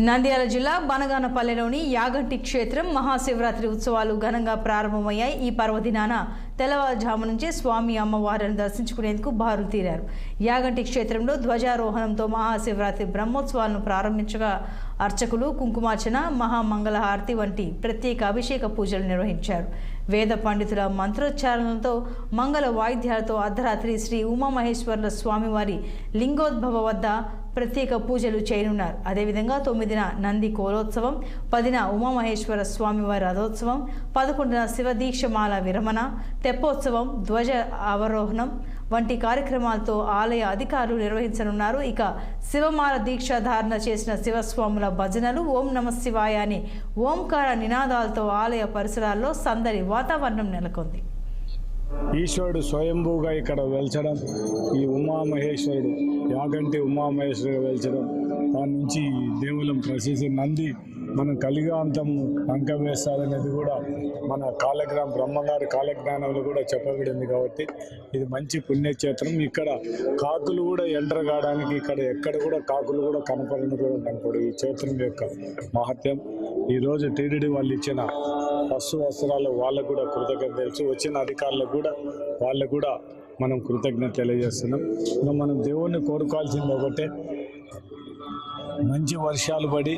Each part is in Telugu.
నంద్యాల జిల్లా బనగానపల్లెలోని యాగంటి క్షేత్రం మహాశివరాత్రి ఉత్సవాలు ఘనంగా ప్రారంభమయ్యాయి। ఈ పర్వదినాన తెల్లవారుజాము నుంచే స్వామి అమ్మవారిని దర్శించుకునేందుకు బారులు తీరారు। యాగంటి క్షేత్రంలో ధ్వజారోహణంతో మహాశివరాత్రి బ్రహ్మోత్సవాలను ప్రారంభించగా అర్చకులు కుంకుమార్చన, మహామంగళహారతి వంటి ప్రత్యేక అభిషేక పూజలు నిర్వహించారు। వేద పండితుల మంత్రోచ్చారణలతో మంగళ వాయిద్యాలతో అర్ధరాత్రి శ్రీ ఉమామహేశ్వరుల స్వామివారి లింగోద్భవ వద్ద ప్రత్యేక పూజలు చేయనున్నారు। అదేవిధంగా 9న నంది కోలోత్సవం, 10న ఉమామహేశ్వర స్వామివారి రథోత్సవం, 11న శివదీక్షమాల విరమణ, తెప్పోత్సవం, ధ్వజ అవరోహణం వంటి కార్యక్రమాలతో ఆలయ అధికారులు నిర్వహించనున్నారు। ఇక శివమాల దీక్ష ధారణ చేసిన శివస్వాముల భజనలు, ఓం నమ శివాయ అని ఓంకార నినాదాలతో ఆలయ పరిసరాల్లో సందడి వాతావరణం నెలకొంది। ఈశ్వరుడు స్వయంభూగా ఇక్కడ వెలిచడం, ఈ ఉమామహేశ్వరుడు యాగంటి ఉమామహేశ్వరుడు వెలిచడం, దాని నుంచి దేవులం ప్రసిద్ధి నంది మనం కలిగాంతం అంక వేస్తారనేది కూడా మన కాలజ్ఞానం బ్రహ్మగారి కాలజ్ఞానంలో కూడా చెప్పబడింది। కాబట్టి ఇది మంచి పుణ్యక్షేత్రం। ఇక్కడ కాకులు కూడా ఎంటర్ కావడానికి ఇక్కడ ఎక్కడ కూడా కాకులు కూడా కనపడని కూడా కనపడు ఈ క్షేత్రం యొక్క మహత్యం। ఈరోజు టీటీడీ వాళ్ళు ఇచ్చిన పశు వస్త్రాలు వాళ్ళకు కూడా కృతజ్ఞత తెలుసు, వచ్చిన అధికారులకు కూడా వాళ్ళకు కూడా మనం కృతజ్ఞత తెలియజేస్తున్నాం। ఇంకా మనం దేవుణ్ణి కోరుకోవాల్సింది ఒకటే, మంచి వర్షాలు పడి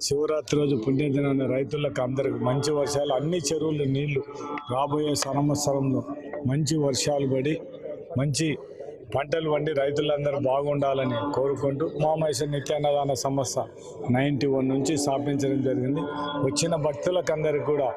శివరాత్రి రోజు పుణ్యదినాన్ని రైతులకు అందరికి మంచి వర్షాలు, అన్ని చెరువులు నీళ్లు రాబోయే సంవత్సరంలో మంచి వర్షాలు పడి మంచి పంటలు పండి రైతులందరూ బాగుండాలని కోరుకుంటూ ఉమామహేశ్వర నిత్యాన్నదాన సంస్థ 91 నుంచి స్థాపించడం జరిగింది। వచ్చిన భక్తులకందరికి కూడా